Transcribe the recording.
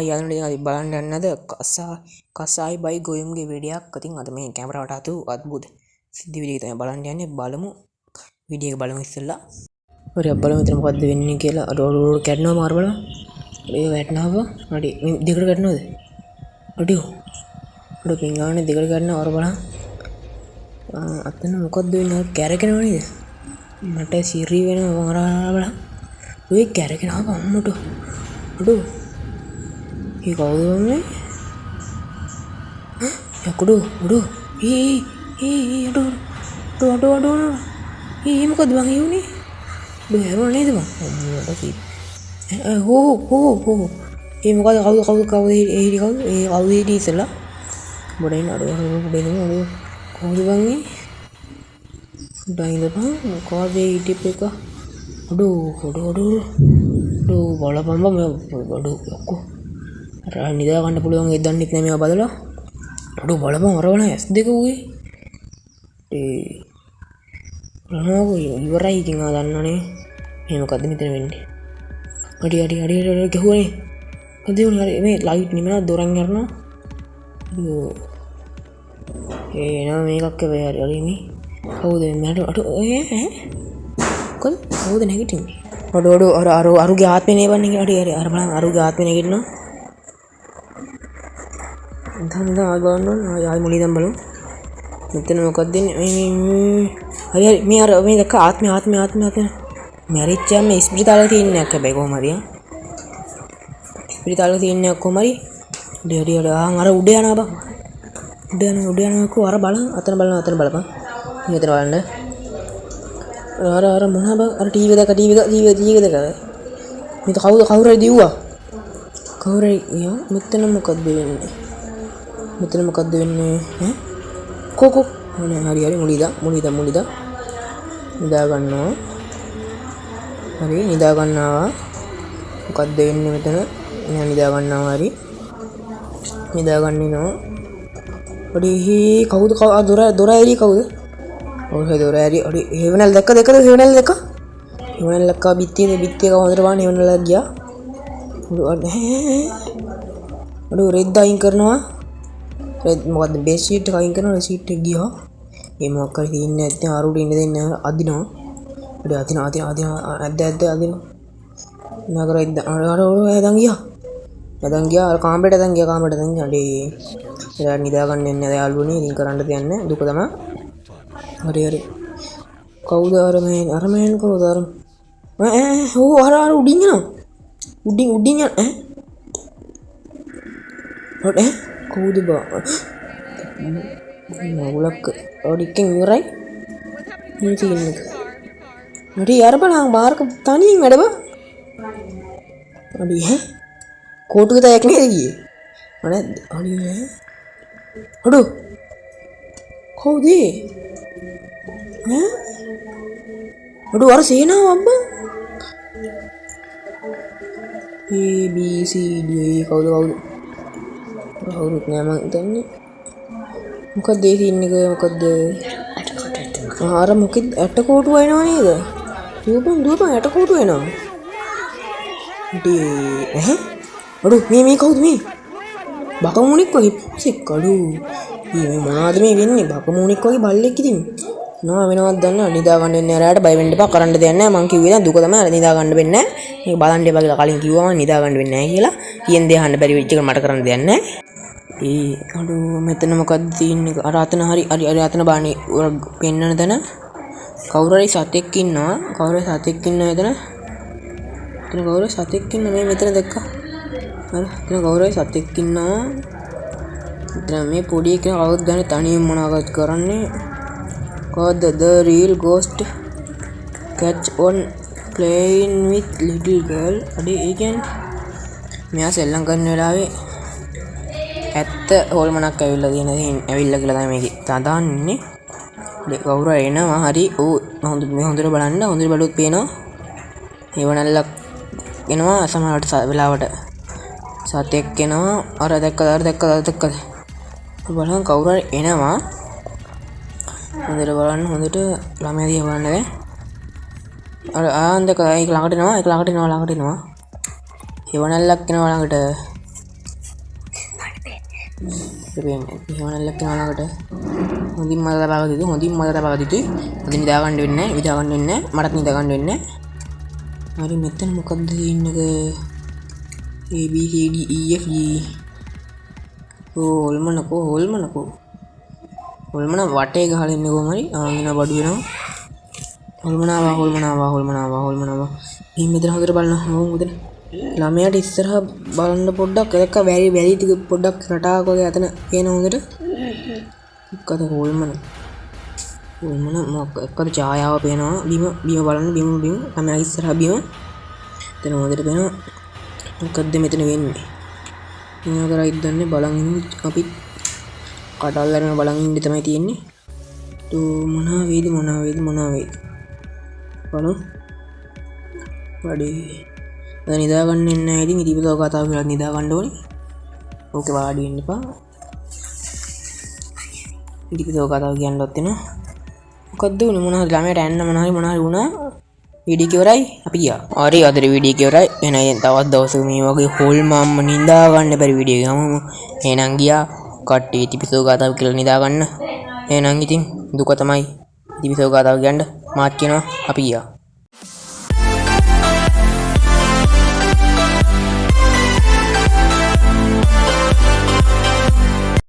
යාළුවනේ අද බලන්න යන්නද කසායි බයි ගොයම්ගේ වීඩියෝක්. ඉතින් අද මේ කැමරාවට අතු අద్භූත සිද්ධි වීඩියෝ තමයි බලන්න යන්නේ. බලමු වීඩියෝ එක බලමු ඉස්සෙල්ලා. හරි අපි බලමු මෙතන මොකද්ද වෙන්නේ කියලා. අර කැඩනවා මාර බලන්න. ඒ වැටෙනවා. හරි මේ දෙකට කැඩනවද? අඩියෝ. අඩ පින්ගානේ දෙකට කැඩනවා අර බලන්න. අතන මොකද්ද වෙන්නේ? කැරකෙනව නේද? මට සිරි වෙනවා මාර බලන්න. ඔය කැරකෙනවා අම්මට. අඩෝ ये कौन है याकुडो उडो अडो अडो अडो अडो ये මොකද බං යුනේ බං හැරුණා නේද බං හෝ ඒ මොකද කවුද ඒ ඉස්සලා බඩේන අඩෝ බඩේන කවුද බං මේ ඩයින්ද බං මොකද ඒ ටිප් එක අඩෝ බලපන් බං අඩෝ යකෝ නිදා ගන්න පුළුවන් ඒ දන්නෙත් නෑ මේවා බලලා අඩෝ බලපන් අරවන S2 උගේ රණාව ඉවරයි ඉතින් ආ දන්නවනේ මේ මොකද්ද මෙතන වෙන්නේ අඩි ගහුවනේ හදේ උනේ මේ ලයිට් නිමන දොරන් යනවා නම මේකක් වෙයි හරි මේ කවුද මට අඩෝ කවුද නැගිටින්නේ අඩෝ අරුගේ ආත්මේ නේවන්නේ අඩි අර බලන්න අරුගේ ආත්මේ නැගිටිනවා धंधा आगोनो यार मुली दम बलो इतने मुकद्दे हरी मैं यार मैं देखा आत्मे मैरिज चा मैं स्पिरिताल थी इन्हें क्या बेगो मरिया स्पिरिताल थी इन्हें को मरी डेरी हमारा उड़ियाना को अरे बाला अतन बाला पा ये तेरे वाले अरे मुना बा अरे टीवी देखा मैं तो खाऊ रही दिया यार मित्तन मुकद्दे මෙතන මොකද්ද වෙන්නේ ඈ කොකෝ අනේ හරි මුලිදා නිදා ගන්නවා හරි නිදා ගන්නවා මොකද්ද වෙන්නේ මෙතන මම නිදා ගන්නවා හරි නිදා ගන්නිනවා හරි කවුද දොර ඇරි කවුද ඔය දොර ඇරි හරි හේවනල් දැක්කද හේවනල් දැක්කා බිත්තිය හොඳට වань හේවනල් ගියා අඩෝ රෙද්ද අයින් කරනවා මොකද බේස් ෂීට් එක අයින් කරනවා ෂීට් එක ගියා මේ මොකක් හරි තියෙන්නේ නැත්නම් ආරුඩ ඉන්න දෙන්න අදිනවා අද අදිනවා නගර එදන් ගියා අර කාමරේට දැන් ගියා අඩේ එයා නිදා ගන්න එන්නේ යාළුවනේ ඉතින් කරන්න දෙන්නේ දුක තමයි හරි කවුද අර මෑන් කවුද අර අර උඩින් යනවා උඩින් ඈ කවුද බා මගුලක් ඔඩික්කෙන් ඉවරයි මේ තියෙන්නේ හරි යාර බලන්න බාරක තනියෙන් වැඩ බා අඩි කෝටුවේ තයක් නේද ගියේ අනේ අඩි අඩෝ කවුද අඩෝ අර සේනාව අම්බා A B C D කවුද කවුරුත් නෑ මං හිතන්නේ මොකද ඒ තියෙන්නේ මොකද අර මොකෙද ඇට කෝටු වෙනව නේද දුවපන් ඇට කෝටු වෙනවා ඈ අඩෝ මේ කවුද මේ බකමුණෙක් වගේ පුසෙක් අඩෝ මේ මොනවද මේ වෙන්නේ බකමුණෙක් වගේ බල්ලෙක් ඉතින් නා වෙනවද දන්නා නිදා ගන්න එන්නේ රැයට බය වෙන්න එපා කරන්න දෙයක් නෑ මං කිව්වේ දැන් දුක තමයි නිදා ගන්න වෙන්නේ නෑ මේ බලන්න එපා කියලා කලින් කිව්වා මං නිදා ගන්න වෙන්නේ නෑ කියලා කියන දේ අහන්න බැරි වෙච්ච එක මට කරන්න දෙයක් නෑ අඩෝ මෙතන මොකක්ද තියෙන්නේ අර අතන හරි අතන බානේ පෙන්නන තැන කවුරු හරි සතෙක් ඉන්නවා එතන කවුරු සතෙක් ඉන්නවා මේ මෙතන දැක්කා හරි එතන කවුරු හරි සතෙක් ඉන්නවා එතන මේ පොඩි එකේ කවුරුත් ගන්නේ තනියම මොනවාවත් කරන්නේ කවද්ද the real ghost catch on playing with little girl අඩේ ඒ කියන්නේ මෙයා සෙල්ලම් කරන වෙලාවේ ඇත්ත හොල්මනක් ඇවිල්ලා කියලා තමයි මේක තදාන්නේ කවුරු එනවා හරි හොඳට බලන්න හොඳට බලුවොත් පේනවා හේවනල්ලක් එනවා සමහරවිට වෙලාවට සතෙක් එනවා අර දැක්කද බලන්න කවුරු එනවා හොඳට බලන්න හොඳට ළමයා දිහා බලන්න අර ආන්දක ඒක ළඟට එනවා හේවනල්ලක් එනවා ළඟට වෙන්නේ. එහෙම නැල්ලක් යනවාකට හොඳින් මත තබා ගන්න යුතුයි. හොඳින් මත තබා ගන්න යුතුයි. හොඳින් නිදා ගන්න වෙන්නේ නැහැ. නිදා ගන්න වෙන්නේ නැහැ. මටත් නිදා ගන්න වෙන්නේ නැහැ. හරි මෙතන මොකක්ද තියෙන්නක? A B C D E F G. හොල්මනකෝ හොල්මන වටේ ගහලා ඉන්නේ කොහමද? ආගෙන බඩු වෙනවා. හොල්මනාවා. මේ මෙතන හොඳට බලන්න. මොකද මෙතන ළමයාට ඉස්සරහා බලන්න පොඩ්ඩක් දැක්ක වැලි ටික පොඩ්ඩක් රටාවක් වගේ අතන පේන හොඳට. මොකද හොල්මන මොකක්ද ඡායාව පේනවා. බිම බලන්න බිම ළමයා ඉස්සරහා බිම. එතන හොඳට පේනවා. මොකද්ද මෙතන වෙන්නේ? මොනවා කරයිද දන්නේ බලන් අපි කඩල්ලාගෙන බලන් ඉන්න තමයි තියෙන්නේ. මොනවා වේද බලමු. වැඩි දැන් නිදා ගන්න එන්නේ නැහැ. ඉතින් ඉතිපිටව කතාව කියලා නිදා ගන්න ඕනේ. ඕකේ වාඩි වෙන්න එපා. ඉතිපිටව කතාව කියන්නවත් වෙනවා. මොකද්ද උනේ? මොනවද ළමයට ඇන්න මොනවාරි වුණා. වීඩියෝ ඉවරයි. අපි ගියා. හරි අද වීඩියෝ ඉවරයි. එහෙනම් තවත් දවසක මේ වගේ හොල්මම්ම නිදා ගන්න බැරි වීඩියෝ ගමු. එහෙනම් ගියා. කට්ටිය ඉතිපිටව කතාව කියලා නිදා ගන්න. එහෙනම් ඉතින් දුක තමයි ඉතිපිටව කතාව කියන්න මාත් කියනවා අපි ගියා.